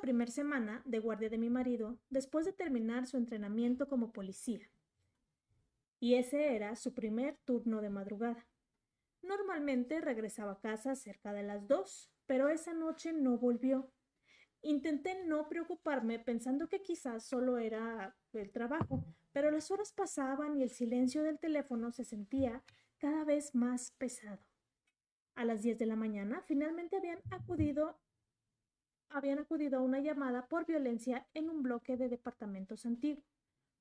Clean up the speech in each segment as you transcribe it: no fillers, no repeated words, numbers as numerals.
primera semana de guardia de mi marido después de terminar su entrenamiento como policía, y ese era su primer turno de madrugada. Normalmente regresaba a casa cerca de las 2, pero esa noche no volvió. Intenté no preocuparme pensando que quizás solo era el trabajo, pero las horas pasaban y el silencio del teléfono se sentía cada vez más pesado. A las 10 de la mañana finalmente habían acudido a una llamada por violencia en un bloque de departamentos antiguo.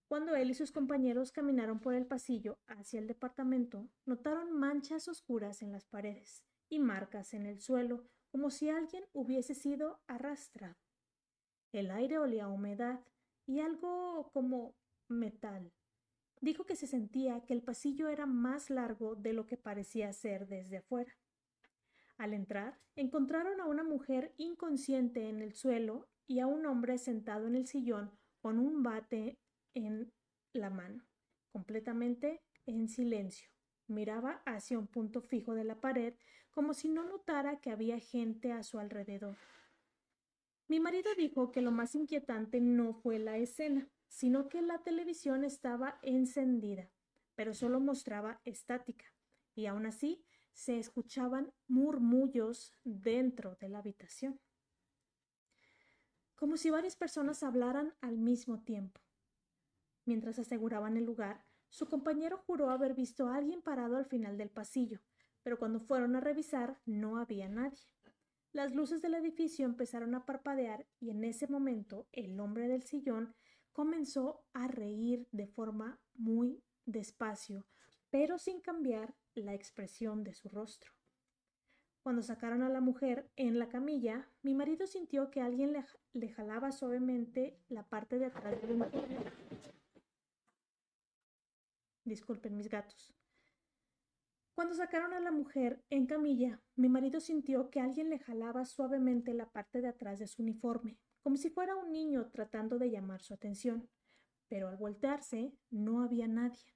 Cuando él y sus compañeros caminaron por el pasillo hacia el departamento, notaron manchas oscuras en las paredes y marcas en el suelo, como si alguien hubiese sido arrastrado. El aire olía a humedad y algo como metal. Dijo que se sentía que el pasillo era más largo de lo que parecía ser desde afuera. Al entrar, encontraron a una mujer inconsciente en el suelo y a un hombre sentado en el sillón con un bate en la mano, completamente en silencio. Miraba hacia un punto fijo de la pared como si no notara que había gente a su alrededor. Mi marido dijo que lo más inquietante no fue la escena, sino que la televisión estaba encendida, pero solo mostraba estática, y aún así se escuchaban murmullos dentro de la habitación, como si varias personas hablaran al mismo tiempo. Mientras aseguraban el lugar, su compañero juró haber visto a alguien parado al final del pasillo, pero cuando fueron a revisar no había nadie. Las luces del edificio empezaron a parpadear y en ese momento el hombre del sillón comenzó a reír de forma muy despacio, pero sin cambiar la expresión de su rostro. Cuando sacaron a la mujer en la camilla, mi marido sintió que alguien le jalaba suavemente la parte de atrás del uniforme. Disculpen mis gatos. Cuando sacaron a la mujer en camilla, mi marido sintió que alguien le jalaba suavemente la parte de atrás de su uniforme, como si fuera un niño tratando de llamar su atención. Pero al voltearse, no había nadie.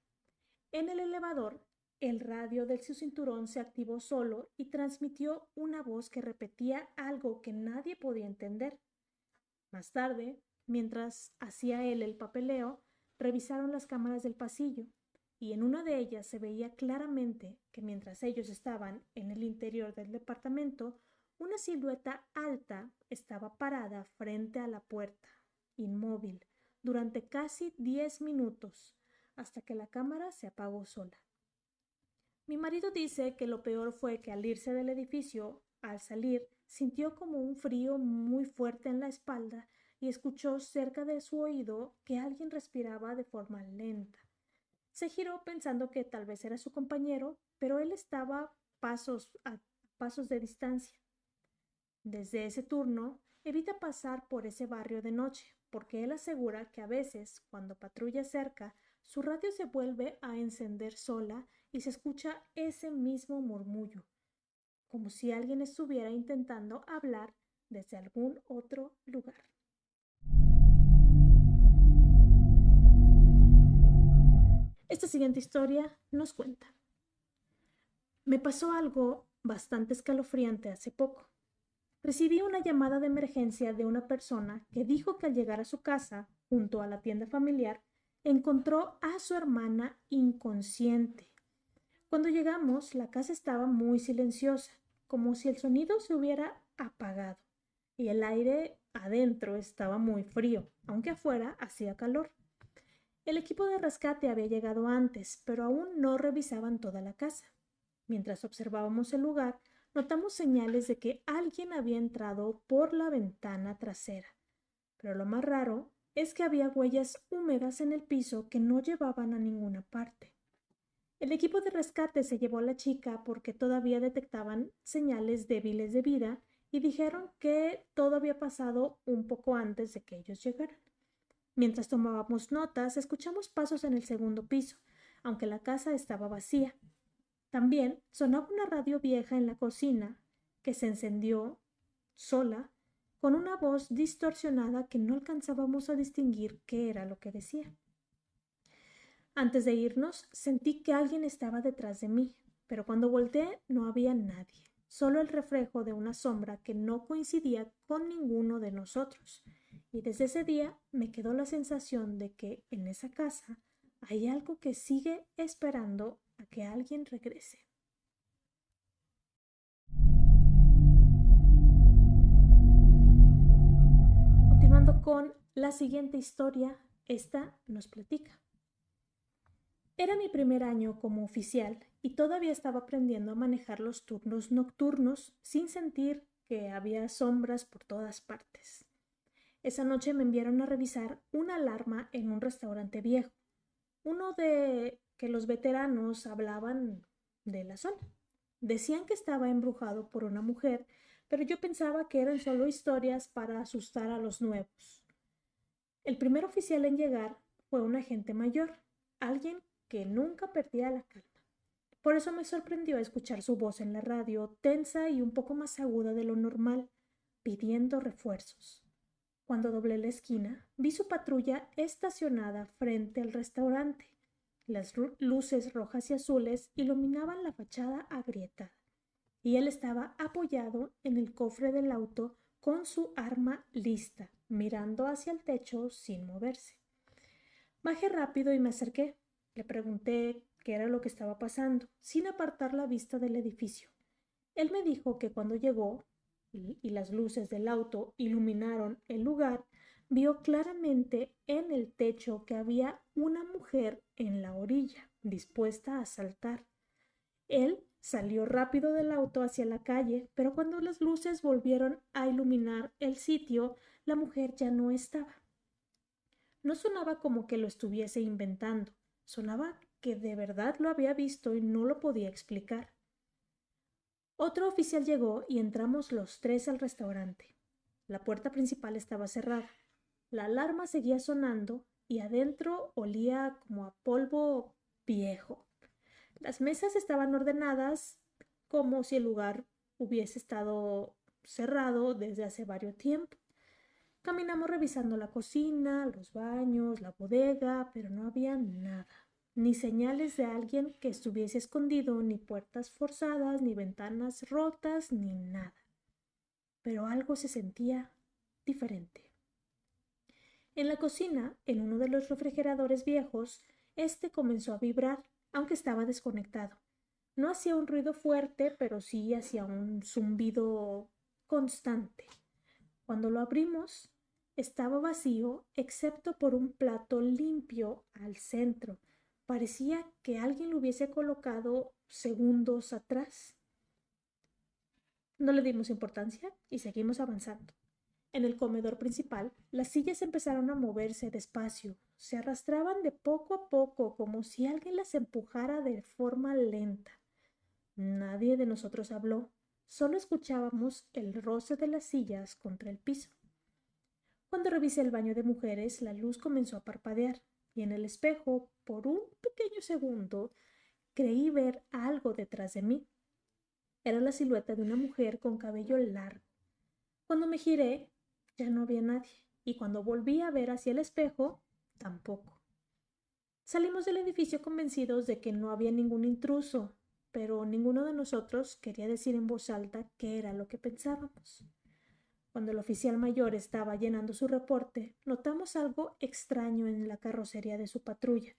En el elevador, el radio de su cinturón se activó solo y transmitió una voz que repetía algo que nadie podía entender. Más tarde, mientras hacía él el papeleo, revisaron las cámaras del pasillo y en una de ellas se veía claramente que mientras ellos estaban en el interior del departamento, una silueta alta estaba parada frente a la puerta, inmóvil, durante casi 10 minutos, hasta que la cámara se apagó sola. Mi marido dice que lo peor fue que al irse del edificio, al salir, sintió como un frío muy fuerte en la espalda y escuchó cerca de su oído que alguien respiraba de forma lenta. Se giró pensando que tal vez era su compañero, pero él estaba a pasos de distancia. Desde ese turno, evita pasar por ese barrio de noche, porque él asegura que a veces, cuando patrulla cerca, su radio se vuelve a encender sola y se escucha ese mismo murmullo, como si alguien estuviera intentando hablar desde algún otro lugar. Esta siguiente historia nos cuenta: me pasó algo bastante escalofriante hace poco. Recibí una llamada de emergencia de una persona que dijo que al llegar a su casa, junto a la tienda familiar, encontró a su hermana inconsciente. Cuando llegamos, la casa estaba muy silenciosa, como si el sonido se hubiera apagado, y el aire adentro estaba muy frío, aunque afuera hacía calor. El equipo de rescate había llegado antes, pero aún no revisaban toda la casa. Mientras observábamos el lugar, notamos señales de que alguien había entrado por la ventana trasera. Pero lo más raro es que había huellas húmedas en el piso que no llevaban a ninguna parte. El equipo de rescate se llevó a la chica porque todavía detectaban señales débiles de vida y dijeron que todo había pasado un poco antes de que ellos llegaran. Mientras tomábamos notas, escuchamos pasos en el segundo piso, aunque la casa estaba vacía. También sonaba una radio vieja en la cocina que se encendió sola con una voz distorsionada que no alcanzábamos a distinguir qué era lo que decía. Antes de irnos, sentí que alguien estaba detrás de mí, pero cuando volteé no había nadie. solo el reflejo de una sombra que no coincidía con ninguno de nosotros. Y desde ese día me quedó la sensación de que en esa casa hay algo que sigue esperando a que alguien regrese. Continuando con la siguiente historia, esta nos platica. Era mi primer año como oficial y todavía estaba aprendiendo a manejar los turnos nocturnos sin sentir que había sombras por todas partes. Esa noche me enviaron a revisar una alarma en un restaurante viejo, uno de que los veteranos hablaban de la zona. Decían que estaba embrujado por una mujer, pero yo pensaba que eran solo historias para asustar a los nuevos. El primer oficial en llegar fue un agente mayor, alguien que nunca perdía la calma. Por eso me sorprendió escuchar su voz en la radio, tensa y un poco más aguda de lo normal, pidiendo refuerzos. Cuando doblé la esquina, vi su patrulla estacionada frente al restaurante. Las luces rojas y azules iluminaban la fachada agrietada, y él estaba apoyado en el cofre del auto con su arma lista, mirando hacia el techo sin moverse. Bajé rápido y me acerqué. Le pregunté qué era lo que estaba pasando, sin apartar la vista del edificio. Él me dijo que cuando llegó y las luces del auto iluminaron el lugar, vio claramente en el techo que había una mujer en la orilla, dispuesta a saltar. Él salió rápido del auto hacia la calle, pero cuando las luces volvieron a iluminar el sitio, la mujer ya no estaba. No sonaba como que lo estuviese inventando, sonaba que de verdad lo había visto y no lo podía explicar. Otro oficial llegó y entramos los tres al restaurante. La puerta principal estaba cerrada. La alarma seguía sonando y adentro olía como a polvo viejo. Las mesas estaban ordenadas como si el lugar hubiese estado cerrado desde hace varios tiempos. Caminamos revisando la cocina, los baños, la bodega, pero no había nada, ni señales de alguien que estuviese escondido, ni puertas forzadas, ni ventanas rotas, ni nada. Pero algo se sentía diferente. En la cocina, en uno de los refrigeradores viejos, este comenzó a vibrar, aunque estaba desconectado. No hacía un ruido fuerte, pero sí hacía un zumbido constante. Cuando lo abrimos, estaba vacío, excepto por un plato limpio al centro. Parecía que alguien lo hubiese colocado segundos atrás. No le dimos importancia y seguimos avanzando. En el comedor principal, las sillas empezaron a moverse despacio. Se arrastraban de poco a poco, como si alguien las empujara de forma lenta. Nadie de nosotros habló. Solo escuchábamos el roce de las sillas contra el piso. Cuando revisé el baño de mujeres, la luz comenzó a parpadear, y en el espejo, por un pequeño segundo, creí ver algo detrás de mí. Era la silueta de una mujer con cabello largo. Cuando me giré, ya no había nadie, y cuando volví a ver hacia el espejo, tampoco. Salimos del edificio convencidos de que no había ningún intruso, pero ninguno de nosotros quería decir en voz alta qué era lo que pensábamos. Cuando el oficial mayor estaba llenando su reporte, notamos algo extraño en la carrocería de su patrulla.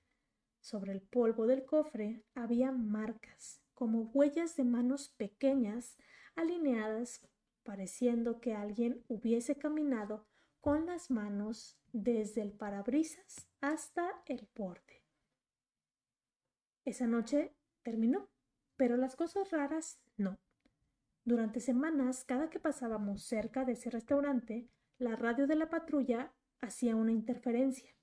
Sobre el polvo del cofre había marcas, como huellas de manos pequeñas, alineadas, pareciendo que alguien hubiese caminado con las manos desde el parabrisas hasta el borde. Esa noche terminó, pero las cosas raras no. Durante semanas, cada que pasábamos cerca de ese restaurante, la radio de la patrulla hacía una interferencia.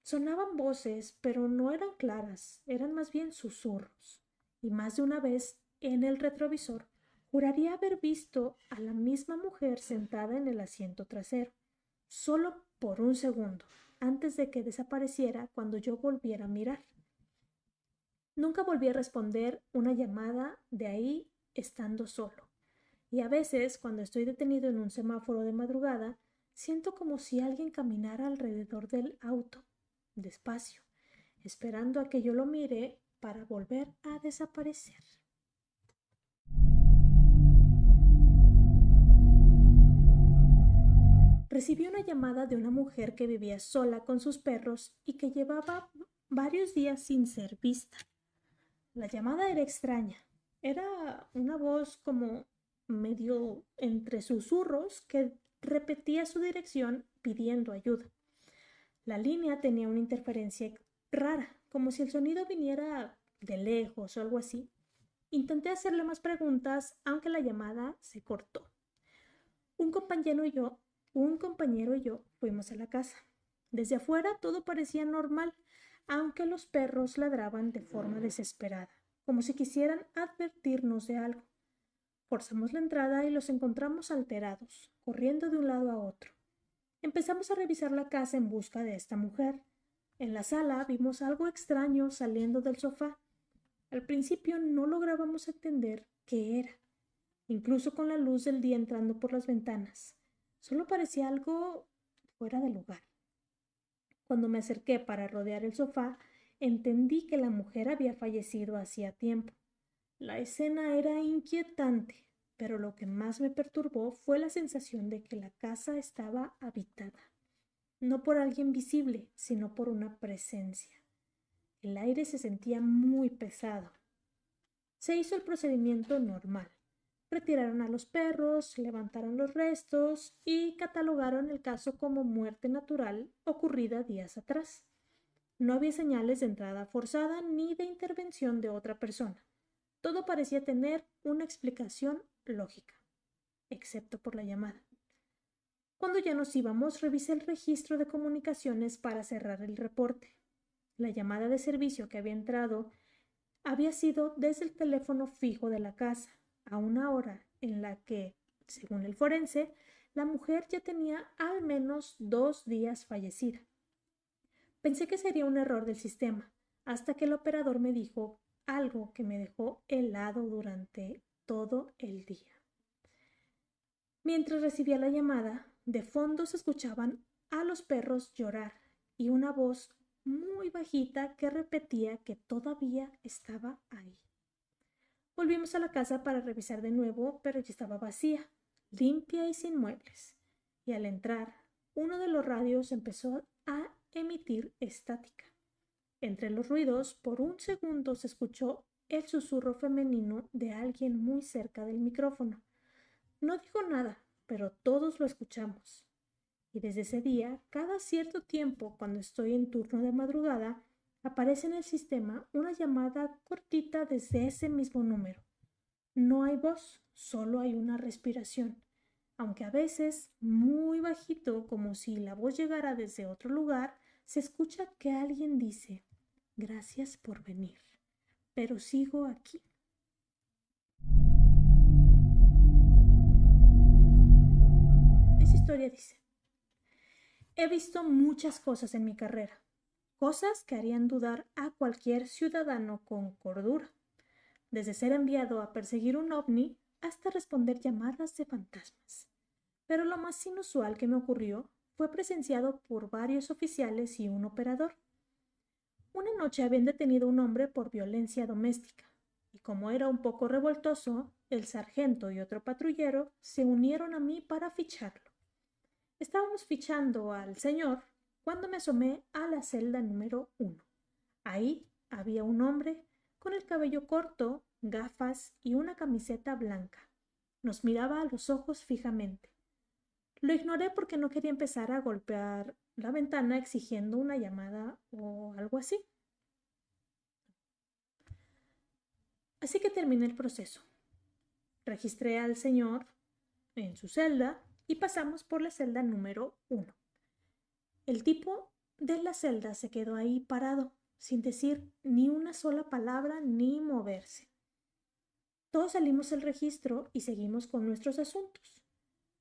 Sonaban voces, pero no eran claras, eran más bien susurros. Y más de una vez, en el retrovisor, juraría haber visto a la misma mujer sentada en el asiento trasero, solo por un segundo, antes de que desapareciera cuando yo volviera a mirar. Nunca volví a responder una llamada de ahí estando solo. Y a veces, cuando estoy detenido en un semáforo de madrugada, siento como si alguien caminara alrededor del auto, despacio, esperando a que yo lo mire para volver a desaparecer. Recibí una llamada de una mujer que vivía sola con sus perros y que llevaba varios días sin ser vista. La llamada era extraña. Era una voz como medio entre susurros que repetía su dirección pidiendo ayuda. La línea tenía una interferencia rara, como si el sonido viniera de lejos o algo así. Intenté hacerle más preguntas, aunque la llamada se cortó. Un compañero y yo, un compañero y yo fuimos a la casa. Desde afuera todo parecía normal, aunque los perros ladraban de forma desesperada, como si quisieran advertirnos de algo. Forzamos la entrada y los encontramos alterados, corriendo de un lado a otro. Empezamos a revisar la casa en busca de esta mujer. En la sala vimos algo extraño saliendo del sofá. Al principio no lográbamos entender qué era, incluso con la luz del día entrando por las ventanas. Solo parecía algo fuera de lugar. Cuando me acerqué para rodear el sofá, entendí que la mujer había fallecido hacía tiempo. La escena era inquietante, pero lo que más me perturbó fue la sensación de que la casa estaba habitada, no por alguien visible, sino por una presencia. El aire se sentía muy pesado. Se hizo el procedimiento normal. Retiraron a los perros, levantaron los restos y catalogaron el caso como muerte natural ocurrida días atrás. No había señales de entrada forzada ni de intervención de otra persona. Todo parecía tener una explicación lógica, excepto por la llamada. Cuando ya nos íbamos, revisé el registro de comunicaciones para cerrar el reporte. La llamada de servicio que había entrado había sido desde el teléfono fijo de la casa, a una hora en la que, según el forense, la mujer ya tenía al menos 2 días fallecida. Pensé que sería un error del sistema, hasta que el operador me dijo algo que me dejó helado durante todo el día. Mientras recibía la llamada, de fondo se escuchaban a los perros llorar y una voz muy bajita que repetía que todavía estaba ahí. Volvimos a la casa para revisar de nuevo, pero ya estaba vacía, limpia y sin muebles. Y al entrar, uno de los radios empezó a emitir estática. Entre los ruidos, por un segundo se escuchó el susurro femenino de alguien muy cerca del micrófono. No dijo nada, pero todos lo escuchamos. Y desde ese día, cada cierto tiempo, cuando estoy en turno de madrugada, aparece en el sistema una llamada cortita desde ese mismo número. No hay voz, solo hay una respiración, aunque a veces muy bajito, como si la voz llegara desde otro lugar, se escucha que alguien dice: «Gracias por venir, pero sigo aquí». Esa historia dice: he visto muchas cosas en mi carrera, cosas que harían dudar a cualquier ciudadano con cordura, desde ser enviado a perseguir un ovni hasta responder llamadas de fantasmas. Pero lo más inusual que me ocurrió fue presenciado por varios oficiales y un operador. Una noche habían detenido a un hombre por violencia doméstica, y como era un poco revoltoso, el sargento y otro patrullero se unieron a mí para ficharlo. Estábamos fichando al señor cuando me asomé a la celda número 1. Ahí había un hombre con el cabello corto, gafas y una camiseta blanca. Nos miraba a los ojos fijamente. Lo ignoré porque no quería empezar a golpear la ventana exigiendo una llamada o algo así. Así que terminé el proceso. Registré al señor en su celda y pasamos por la celda número 1. El tipo de la celda se quedó ahí parado, sin decir ni una sola palabra ni moverse. Todos salimos del registro y seguimos con nuestros asuntos.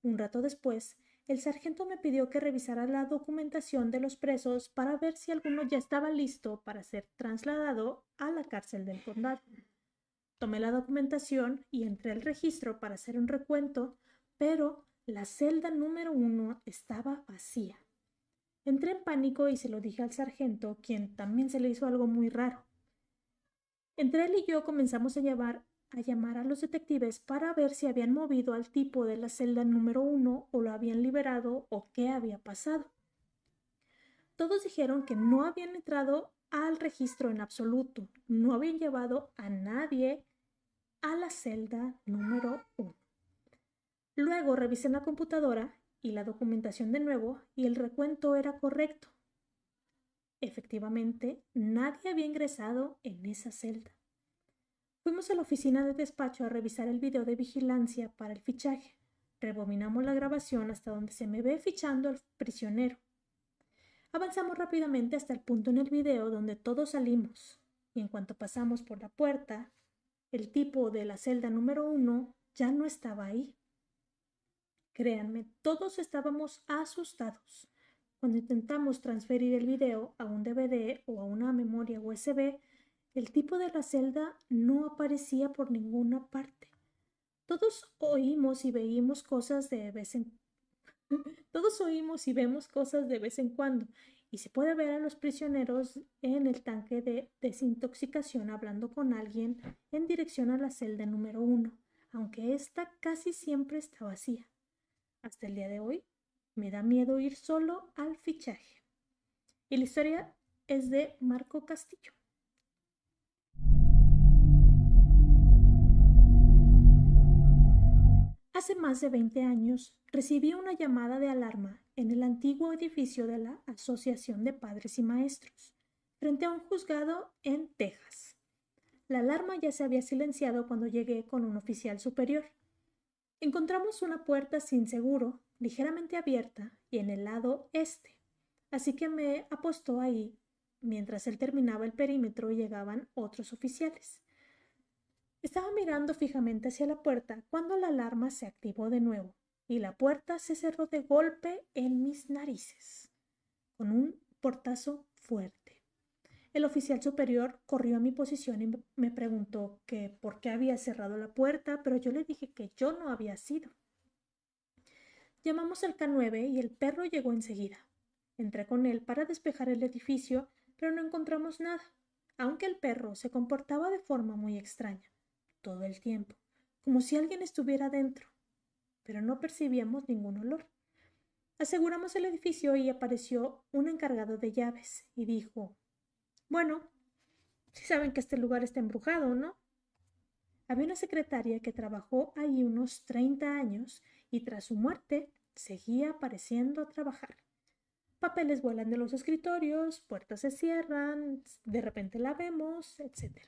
Un rato después, el sargento me pidió que revisara la documentación de los presos para ver si alguno ya estaba listo para ser trasladado a la cárcel del condado. Tomé la documentación y entré al registro para hacer un recuento, pero la celda número 1 estaba vacía. Entré en pánico y se lo dije al sargento, quien también se le hizo algo muy raro. Entre él y yo comenzamos a a llamar a los detectives para ver si habían movido al tipo de la celda número 1 o lo habían liberado o qué había pasado. Todos dijeron que no habían entrado al registro en absoluto, no habían llevado a nadie a la celda número 1. Luego revisé en la computadora y la documentación de nuevo y el recuento era correcto. Efectivamente, nadie había ingresado en esa celda. Fuimos a la oficina de despacho a revisar el video de vigilancia para el fichaje. Rebobinamos la grabación hasta donde se me ve fichando al prisionero. Avanzamos rápidamente hasta el punto en el video donde todos salimos, y en cuanto pasamos por la puerta, el tipo de la celda número 1 ya no estaba ahí. Créanme, todos estábamos asustados. Cuando intentamos transferir el video a un DVD o a una memoria USB, el tipo de la celda no aparecía por ninguna parte. Todos oímos y veíamos cosas de vez en Todos oímos y vemos cosas de vez en cuando, y se puede ver a los prisioneros en el tanque de desintoxicación hablando con alguien en dirección a la celda número 1, aunque esta casi siempre está vacía. Hasta el día de hoy, me da miedo ir solo al fichaje. Y la historia es de Marco Castillo. Hace más de 20 años recibí una llamada de alarma en el antiguo edificio de la Asociación de Padres y Maestros, frente a un juzgado en Texas. La alarma ya se había silenciado cuando llegué con un oficial superior. Encontramos una puerta sin seguro, ligeramente abierta y en el lado este, así que me apostó ahí mientras él terminaba el perímetro y llegaban otros oficiales. Estaba mirando fijamente hacia la puerta cuando la alarma se activó de nuevo y la puerta se cerró de golpe en mis narices, con un portazo fuerte. El oficial superior corrió a mi posición y me preguntó que por qué había cerrado la puerta, pero yo le dije que yo no había sido. Llamamos al K9 y el perro llegó enseguida. Entré con él para despejar el edificio, pero no encontramos nada, aunque el perro se comportaba de forma muy extraña todo el tiempo, como si alguien estuviera dentro, pero no percibíamos ningún olor. Aseguramos el edificio y apareció un encargado de llaves y dijo, bueno, si saben que este lugar está embrujado, ¿no? Había una secretaria que trabajó ahí unos 30 años y tras su muerte seguía apareciendo a trabajar. Papeles vuelan de los escritorios, puertas se cierran, de repente la vemos, etc.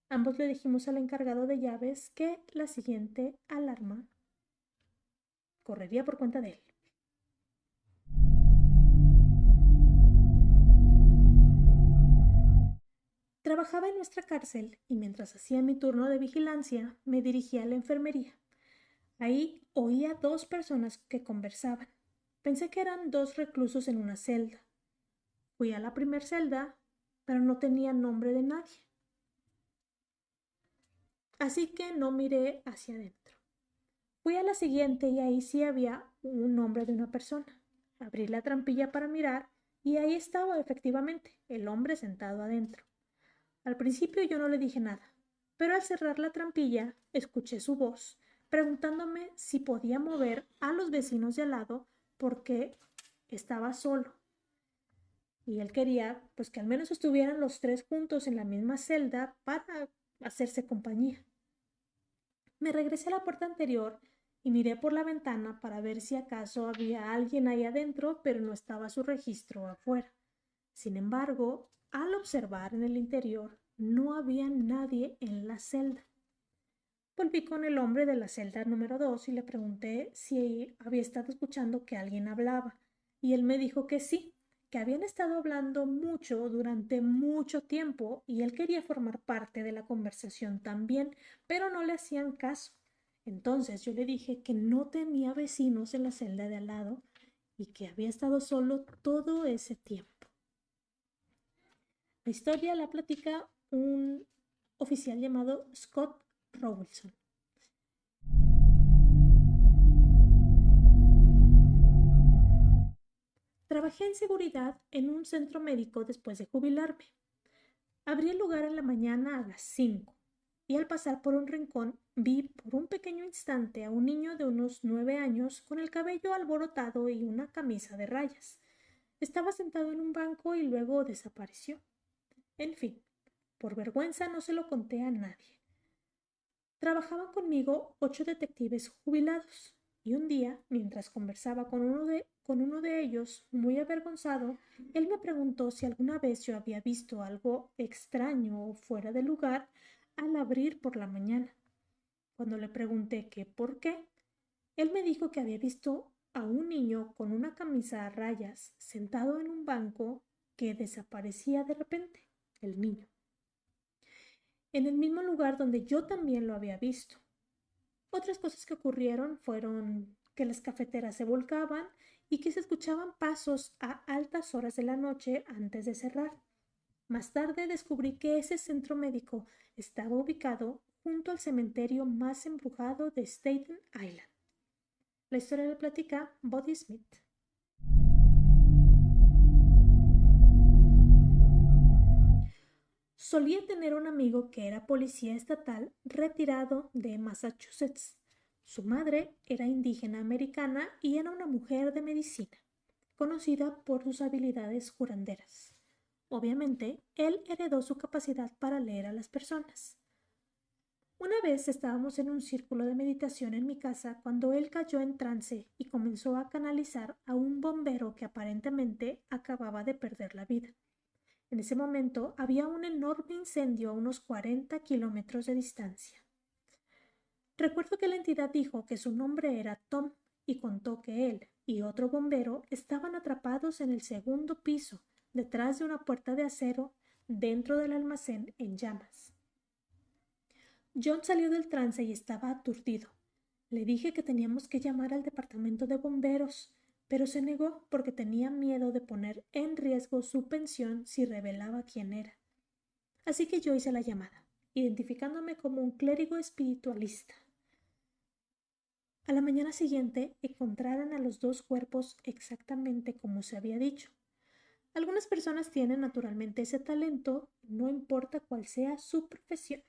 Ambos le dijimos al encargado de llaves que la siguiente alarma correría por cuenta de él. Trabajaba en nuestra cárcel y mientras hacía mi turno de vigilancia me dirigía a la enfermería. Ahí oía 2 personas que conversaban. Pensé que eran 2 reclusos en una celda. Fui a la primer celda, pero no tenía nombre de nadie. Así que no miré hacia adentro. Fui a la siguiente y ahí sí había un nombre de una persona. Abrí la trampilla para mirar y ahí estaba efectivamente el hombre sentado adentro. Al principio yo no le dije nada, pero al cerrar la trampilla escuché su voz preguntándome si podía mover a los vecinos de al lado porque estaba solo. Y él quería pues que al menos estuvieran los 3 juntos en la misma celda para hacerse compañía. Me regresé a la puerta anterior y miré por la ventana para ver si acaso había alguien ahí adentro, pero no estaba su registro afuera. Sin embargo, al observar en el interior, no había nadie en la celda. Volví con el hombre de la celda número 2 y le pregunté si había estado escuchando que alguien hablaba, y él me dijo que sí, que habían estado hablando mucho durante mucho tiempo y él quería formar parte de la conversación también, pero no le hacían caso. Entonces yo le dije que no tenía vecinos en la celda de al lado y que había estado solo todo ese tiempo. La historia la platica un oficial llamado Scott Rowelson. Trabajé en seguridad en un centro médico después de jubilarme. Abrí el lugar en la mañana a las 5. y al pasar por un rincón vi por un pequeño instante a un niño de unos 9 años con el cabello alborotado y una camisa de rayas. Estaba sentado en un banco y luego desapareció. En fin, por vergüenza no se lo conté a nadie. Trabajaban conmigo 8 detectives jubilados, y un día, mientras conversaba con uno de ellos, muy avergonzado, él me preguntó si alguna vez yo había visto algo extraño o fuera de lugar al abrir por la mañana. Cuando le pregunté que por qué, él me dijo que había visto a un niño con una camisa a rayas sentado en un banco que desaparecía de repente, el niño, en el mismo lugar donde yo también lo había visto. Otras cosas que ocurrieron fueron que las cafeteras se volcaban y que se escuchaban pasos a altas horas de la noche antes de cerrar. Más tarde descubrí que ese centro médico estaba ubicado junto al cementerio más embrujado de Staten Island. La historia la platica Buddy Smith. Solía tener un amigo que era policía estatal retirado de Massachusetts. Su madre era indígena americana y era una mujer de medicina, conocida por sus habilidades curanderas. Obviamente, él heredó su capacidad para leer a las personas. Una vez estábamos en un círculo de meditación en mi casa cuando él cayó en trance y comenzó a canalizar a un bombero que aparentemente acababa de perder la vida. En ese momento había un enorme incendio a unos 40 kilómetros de distancia. Recuerdo que la entidad dijo que su nombre era Tom y contó que él y otro bombero estaban atrapados en el segundo piso, detrás de una puerta de acero, dentro del almacén en llamas. John salió del trance y estaba aturdido. Le dije que teníamos que llamar al departamento de bomberos, pero se negó porque tenía miedo de poner en riesgo su pensión si revelaba quién era. Así que yo hice la llamada, identificándome como un clérigo espiritualista. A la mañana siguiente encontraron a los dos cuerpos exactamente como se había dicho. Algunas personas tienen naturalmente ese talento, no importa cuál sea su profesión.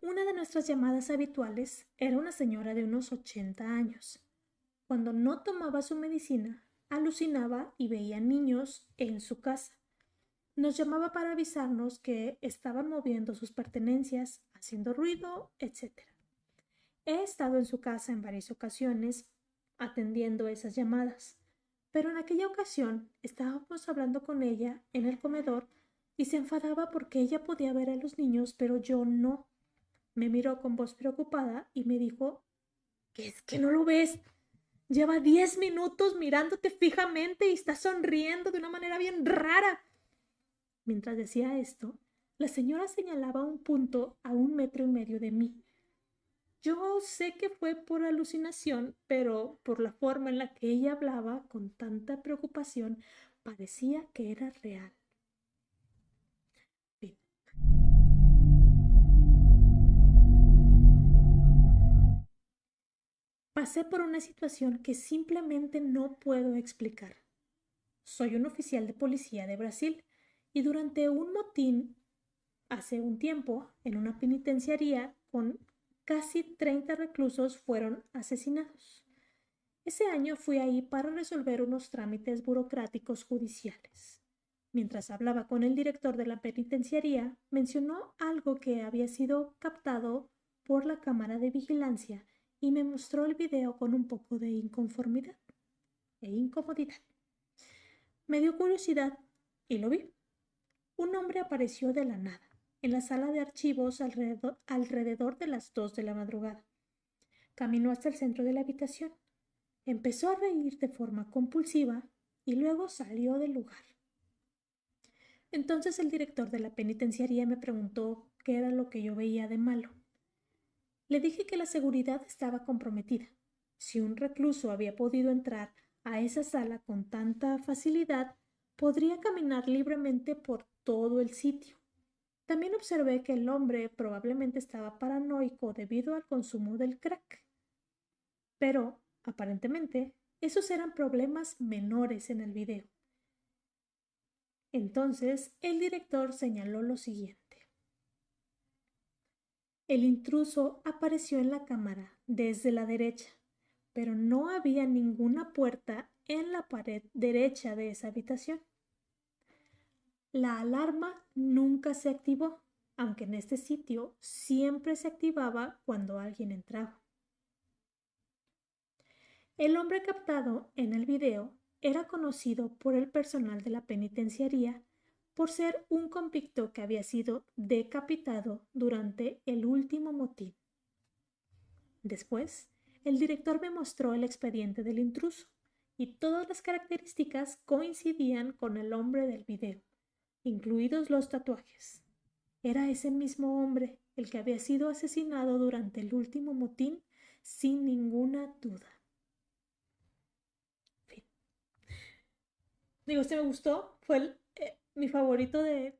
Una de nuestras llamadas habituales era una señora de unos 80 años. Cuando no tomaba su medicina, alucinaba y veía niños en su casa. Nos llamaba para avisarnos que estaban moviendo sus pertenencias, haciendo ruido, etc. He estado en su casa en varias ocasiones atendiendo esas llamadas, pero en aquella ocasión estábamos hablando con ella en el comedor y se enfadaba porque ella podía ver a los niños, pero yo no. Me miró con voz preocupada y me dijo, ¿qué es que no lo ves? Lleva 10 minutos mirándote fijamente y está sonriendo de una manera bien rara. Mientras decía esto, la señora señalaba un punto a 1,5 metros de mí. Yo sé que fue por alucinación, pero por la forma en la que ella hablaba con tanta preocupación, parecía que era real. Fin. Pasé por una situación que simplemente no puedo explicar. Soy un oficial de policía de Brasil y durante un motín hace un tiempo en una penitenciaría con casi 30 reclusos fueron asesinados. Ese año fui ahí para resolver unos trámites burocráticos judiciales. Mientras hablaba con el director de la penitenciaría, mencionó algo que había sido captado por la cámara de vigilancia y me mostró el video con un poco de inconformidad e incomodidad. Me dio curiosidad y lo vi. Un hombre apareció de la nada en la sala de archivos alrededor de las 2 de la madrugada. Caminó hasta el centro de la habitación. Empezó a reír de forma compulsiva y luego salió del lugar. Entonces el director de la penitenciaría me preguntó qué era lo que yo veía de malo. Le dije que la seguridad estaba comprometida. Si un recluso había podido entrar a esa sala con tanta facilidad, podría caminar libremente por todo el sitio. También observé que el hombre probablemente estaba paranoico debido al consumo del crack. Pero, aparentemente, esos eran problemas menores en el video. Entonces el director señaló lo siguiente. El intruso apareció en la cámara desde la derecha, pero no había ninguna puerta en la pared derecha de esa habitación. La alarma nunca se activó, aunque en este sitio siempre se activaba cuando alguien entraba. El hombre captado en el video era conocido por el personal de la penitenciaría por ser un convicto que había sido decapitado durante el último motín. Después, el director me mostró el expediente del intruso y todas las características coincidían con el hombre del video, incluidos los tatuajes. Era ese mismo hombre el que había sido asesinado durante el último motín sin ninguna duda. Fin. Digo, este me gustó, fue mi favorito de